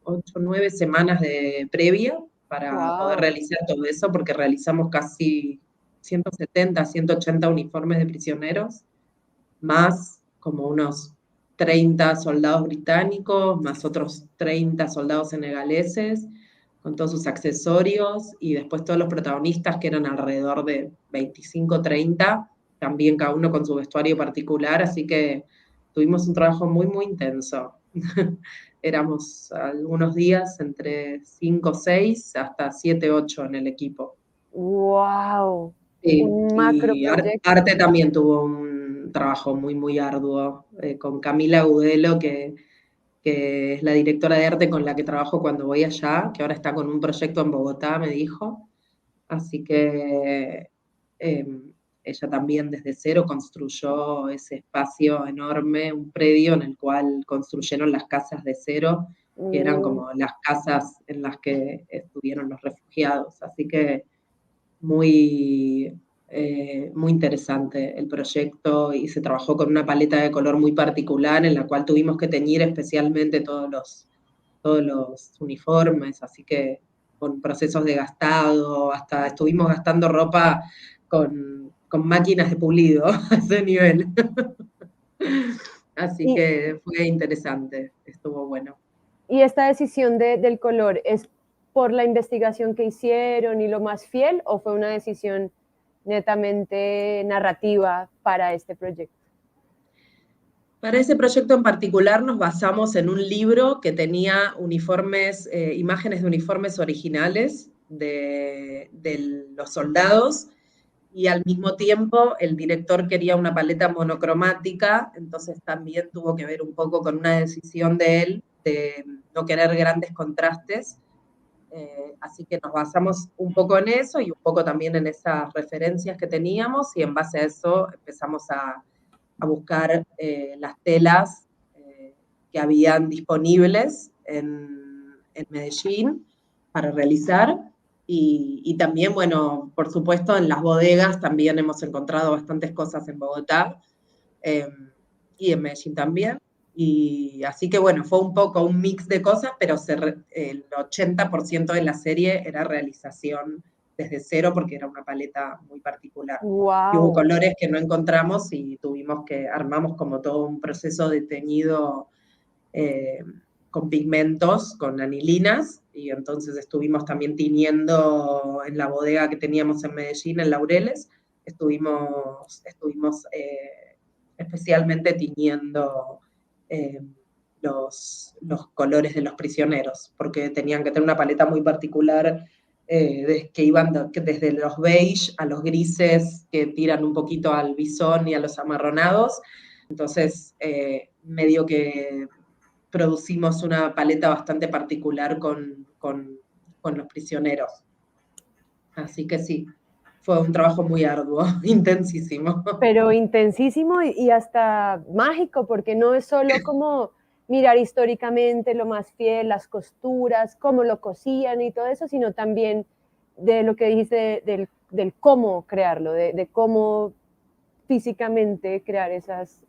8 o 9 semanas de previa para poder realizar todo eso, porque realizamos casi 170, 180 uniformes de prisioneros, más como unos 30 soldados británicos, más otros 30 soldados senegaleses, con todos sus accesorios, y después todos los protagonistas, que eran alrededor de 25, 30, también cada uno con su vestuario particular, así que tuvimos un trabajo muy, muy intenso. Éramos algunos días entre 5, 6, hasta 7, 8 en el equipo. Wow. Sí, Un macro y proyecto. Arte también tuvo un trabajo muy, muy arduo, con Camila Gudelo, que es la directora de arte con la que trabajo cuando voy allá, que ahora está con un proyecto en Bogotá, me dijo. Así que ella también desde cero construyó ese espacio enorme, un predio en el cual construyeron las casas de cero, que eran como las casas en las que estuvieron los refugiados. Así que muy, muy interesante el proyecto, y se trabajó con una paleta de color muy particular en la cual tuvimos que teñir especialmente todos los uniformes, así que con procesos de gastado, hasta estuvimos gastando ropa con máquinas de pulido a ese nivel. Así Y, que fue interesante, estuvo bueno. y esta decisión del color, ¿es por la investigación que hicieron y lo más fiel, o fue una decisión netamente narrativa para este proyecto? Para ese proyecto en particular nos basamos en un libro que tenía uniformes, imágenes de uniformes originales de los soldados, y al mismo tiempo el director quería una paleta monocromática, entonces también tuvo que ver un poco con una decisión de él de no querer grandes contrastes, así que nos basamos un poco en eso y un poco también en esas referencias que teníamos, y en base a eso empezamos a buscar las telas que habían disponibles en Medellín para realizar. Y también, bueno, por supuesto, en las bodegas también hemos encontrado bastantes cosas en Bogotá, y en Medellín también. Y así que, bueno, fue un poco un mix de cosas, pero el 80% de la serie era realización desde cero, porque era una paleta muy particular. Y hubo Wow. colores que no encontramos y armamos como todo un proceso de teñido con pigmentos, con anilinas, y entonces estuvimos también tiñendo en la bodega que teníamos en Medellín, en Laureles, estuvimos especialmente tiñendo los colores de los prisioneros, porque tenían que tener una paleta muy particular, que iban desde los beige a los grises que tiran un poquito al bisón y a los amarronados. Entonces, medio que producimos una paleta bastante particular con los prisioneros. Así que sí, fue un trabajo muy arduo, intensísimo. Pero intensísimo y hasta mágico, porque no es solo como mirar históricamente lo más fiel, las costuras, cómo lo cosían y todo eso, sino también de lo que dijiste del cómo crearlo, de cómo físicamente crear esas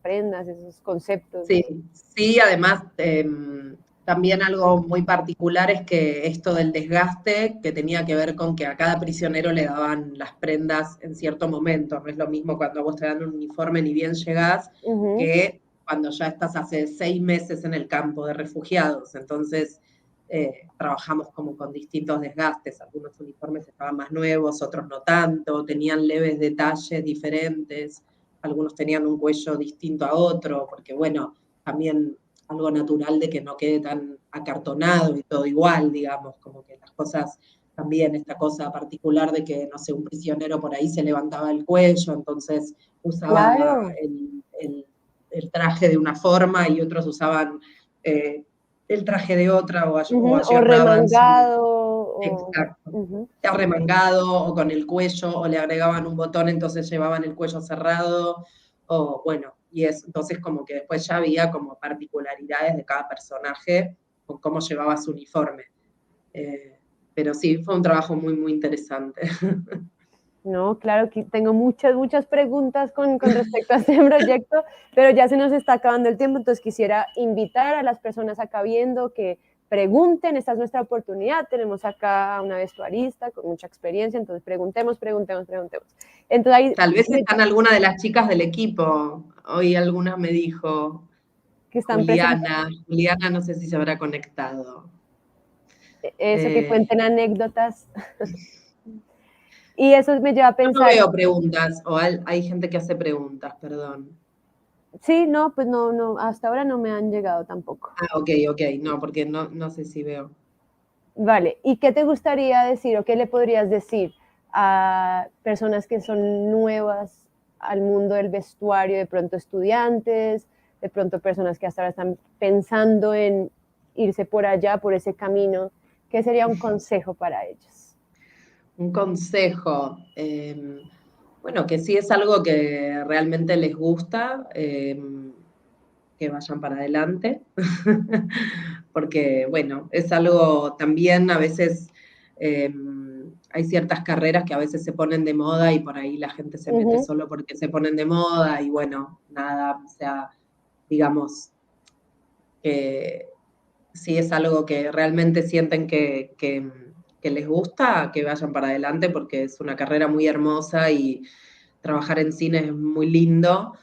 prendas, esos conceptos. Sí, sí, además También algo muy particular es que esto del desgaste, que tenía que ver con que a cada prisionero le daban las prendas en cierto momento. No es lo mismo cuando vos te dan un uniforme ni bien llegás, que cuando ya estás hace 6 meses en el campo de refugiados. Entonces, trabajamos como con distintos desgastes. Algunos uniformes estaban más nuevos, otros no tanto, tenían leves detalles diferentes, algunos tenían un cuello distinto a otro, porque bueno, también algo natural de que no quede tan acartonado y todo igual, digamos, como que las cosas, también esta cosa particular de que, no sé, un prisionero por ahí se levantaba el cuello, entonces usaba Claro. el traje de una forma y otros usaban el traje de otra o O ayornaban su... remangado, Exacto. Arremangado o con el cuello, o le agregaban un botón, entonces llevaban el cuello cerrado, o bueno, entonces como que después ya había como particularidades de cada personaje con cómo llevaba su uniforme. Pero sí, fue un trabajo muy, muy interesante. No, claro que tengo muchas preguntas con respecto a este proyecto, pero ya se nos está acabando el tiempo, entonces quisiera invitar a las personas acá viendo que pregunten, esta es nuestra oportunidad, tenemos acá a una vestuarista con mucha experiencia, entonces preguntemos. Entonces, ahí, Tal vez están alguna de las chicas del equipo, hoy alguna me dijo, que están presentes, Juliana no sé si se habrá conectado. eso, que cuenten anécdotas. Y eso me lleva a Yo no pensar, veo preguntas, o hay gente que hace preguntas, perdón. sí, no, pues no, hasta ahora no me han llegado tampoco. Ah, ok, no, porque no sé si veo. Vale, ¿y qué te gustaría decir o qué le podrías decir a personas que son nuevas al mundo del vestuario, de pronto estudiantes, de pronto personas que hasta ahora están pensando en irse por allá, por ese camino? ¿Qué sería un consejo para ellos? Un consejo, bueno, que si es algo que realmente les gusta, que vayan para adelante, porque bueno, es algo también a veces, hay ciertas carreras que a veces se ponen de moda y por ahí la gente se mete solo porque se ponen de moda y bueno, nada, o sea, digamos que si es algo que realmente sienten que les gusta, que vayan para adelante porque es una carrera muy hermosa y trabajar en cine es muy lindo.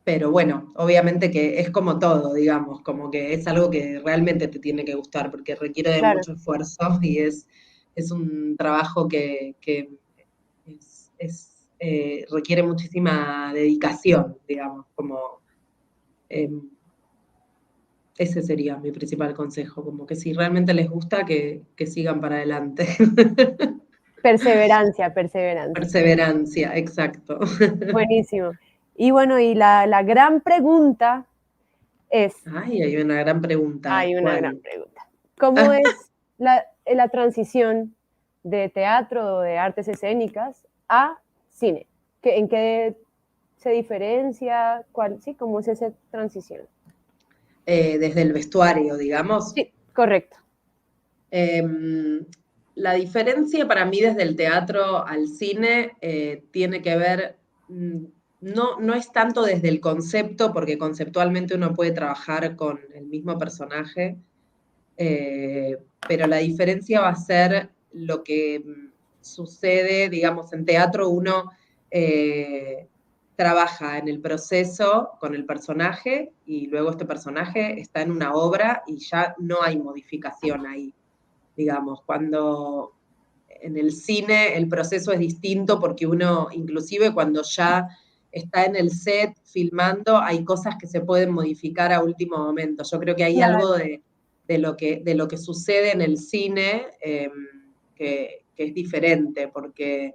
Pero bueno, obviamente que es como todo, digamos, como que es algo que realmente te tiene que gustar porque requiere de Claro, mucho esfuerzo y es un trabajo que requiere muchísima dedicación, digamos, como ese sería mi principal consejo, como que si realmente les gusta, que sigan para adelante. perseverancia. Perseverancia, exacto. Buenísimo. Y bueno, y la gran pregunta es, Ay, hay una gran pregunta. hay una gran ¿Cuál? pregunta. ¿Cómo es la transición de teatro o de artes escénicas a cine? ¿En qué se diferencia? ¿Cómo es esa transición? Desde el vestuario, digamos. Sí, correcto. La diferencia para mí desde el teatro al cine tiene que ver, no es tanto desde el concepto, porque conceptualmente uno puede trabajar con el mismo personaje, pero la diferencia va a ser lo que sucede, digamos, en teatro uno trabaja en el proceso con el personaje y luego este personaje está en una obra y ya no hay modificación ahí, digamos, cuando en el cine el proceso es distinto porque uno, inclusive cuando ya está en el set filmando, hay cosas que se pueden modificar a último momento. Yo creo que hay algo Claro. de lo que sucede en el cine que es diferente, porque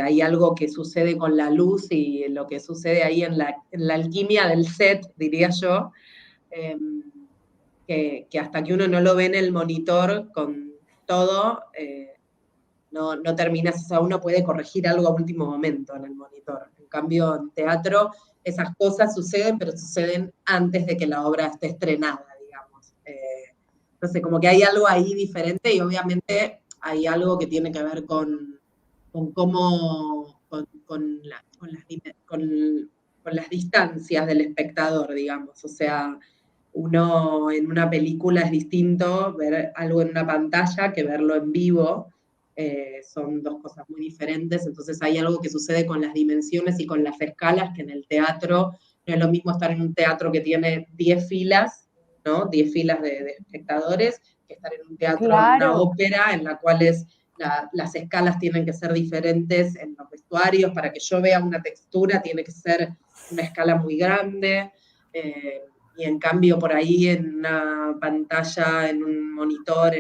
hay algo que sucede con la luz y lo que sucede ahí en la alquimia del set, diría yo, eh, que hasta que uno no lo ve en el monitor con todo, no terminas, o sea, uno puede corregir algo a último momento en el monitor. En cambio, en teatro, esas cosas suceden, pero suceden antes de que la obra esté estrenada, digamos. No sé, como que hay algo ahí diferente y obviamente hay algo que tiene que ver con cómo, con las distancias del espectador, digamos. O sea, uno en una película es distinto ver algo en una pantalla que verlo en vivo. Son dos cosas muy diferentes, entonces hay algo que sucede con las dimensiones y con las escalas que en el teatro no es lo mismo estar en un teatro que tiene 10 filas, ¿no? 10 filas de espectadores, que estar en un teatro, en una Claro, ópera, en la cual las escalas tienen que ser diferentes en los vestuarios, para que yo vea una textura tiene que ser una escala muy grande, y en cambio por ahí en una pantalla, en un monitor,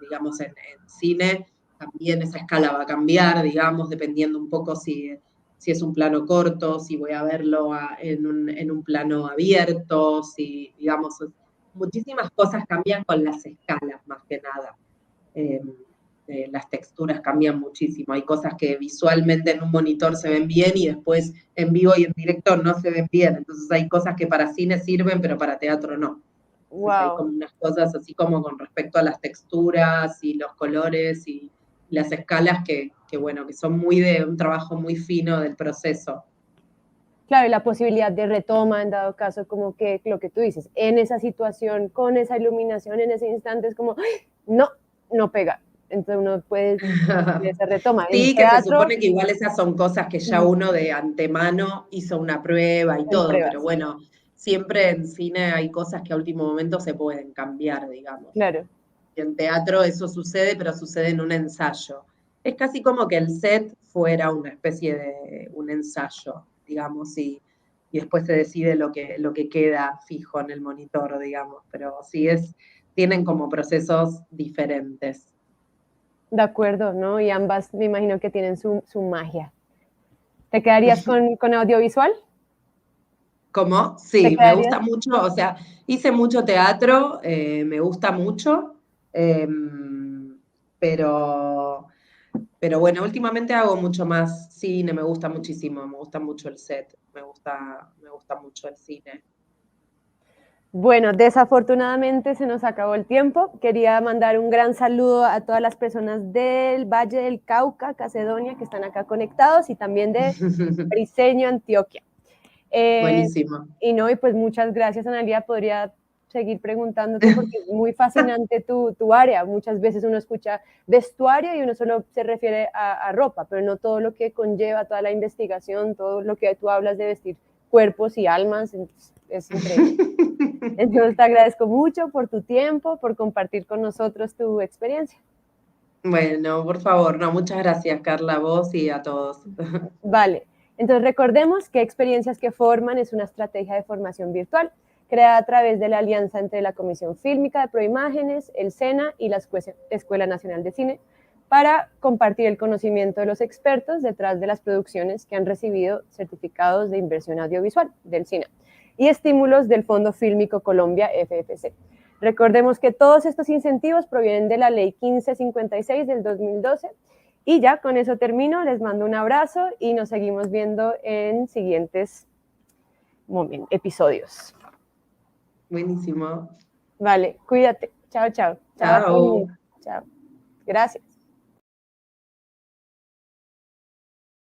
digamos en cine, también esa escala va a cambiar, digamos, dependiendo un poco si es un plano corto, si voy a verlo en un plano abierto, si, digamos, muchísimas cosas cambian con las escalas, más que nada. Las texturas cambian muchísimo. Hay cosas que visualmente en un monitor se ven bien y después en vivo y en directo no se ven bien. Entonces hay cosas que para cine sirven, pero para teatro no. Entonces hay wow. como unas cosas así como con respecto a las texturas y los colores y las escalas bueno, que son muy de un trabajo muy fino del proceso. Claro, y la posibilidad de retoma en dado caso, como que lo que tú dices, en esa situación, con esa iluminación, en ese instante, es como, ¡ay! No, no pega. Entonces uno puede, se retoma. En Sí, que se teatro, supone que igual esas son cosas que ya uno de antemano hizo una prueba y en todo, pero pruebas, bueno, siempre en cine hay cosas que a último momento se pueden cambiar, digamos. claro. Y en teatro eso sucede, pero sucede en un ensayo. Es casi como que el set fuera una especie de un ensayo, digamos, y después se decide lo que queda fijo en el monitor, digamos, pero sí tienen como procesos diferentes. De acuerdo, ¿no? Y ambas me imagino que tienen su magia. ¿Te quedarías con audiovisual? ¿Cómo? ¿Te Sí, me quedarías? gusta mucho, o sea, hice mucho teatro, me gusta mucho, pero, pero bueno, últimamente hago mucho más cine, me gusta muchísimo, me gusta mucho el set, me gusta mucho el cine. Bueno, desafortunadamente se nos acabó el tiempo. Quería mandar un gran saludo a todas las personas del Valle del Cauca, Cacedonia, que están acá conectados, y también de Briseño, Antioquia. Buenísimo. Y pues muchas gracias, Analia. Podría seguir preguntándote porque es muy fascinante tu área. Muchas veces uno escucha vestuario y uno solo se refiere a ropa, pero no todo lo que conlleva, toda la investigación, todo lo que tú hablas de vestir cuerpos y almas, es increíble. Entonces te agradezco mucho por tu tiempo, por compartir con nosotros tu experiencia. Bueno, por favor, no, muchas gracias, Carla, a vos y a todos. Vale, entonces recordemos que Experiencias que Forman es una estrategia de formación virtual creada a través de la alianza entre la Comisión Fílmica de Proimágenes, el SENA y la Escuela Nacional de Cine para compartir el conocimiento de los expertos detrás de las producciones que han recibido certificados de inversión audiovisual del SINA y estímulos del Fondo Fílmico Colombia FFC. Recordemos que todos estos incentivos provienen de la Ley 1556 del 2012. Y ya con eso termino, les mando un abrazo y nos seguimos viendo en siguientes episodios. Buenísimo. Vale, cuídate. Chao, chao. Chao a todo el Chao. mundo. Chao. Gracias.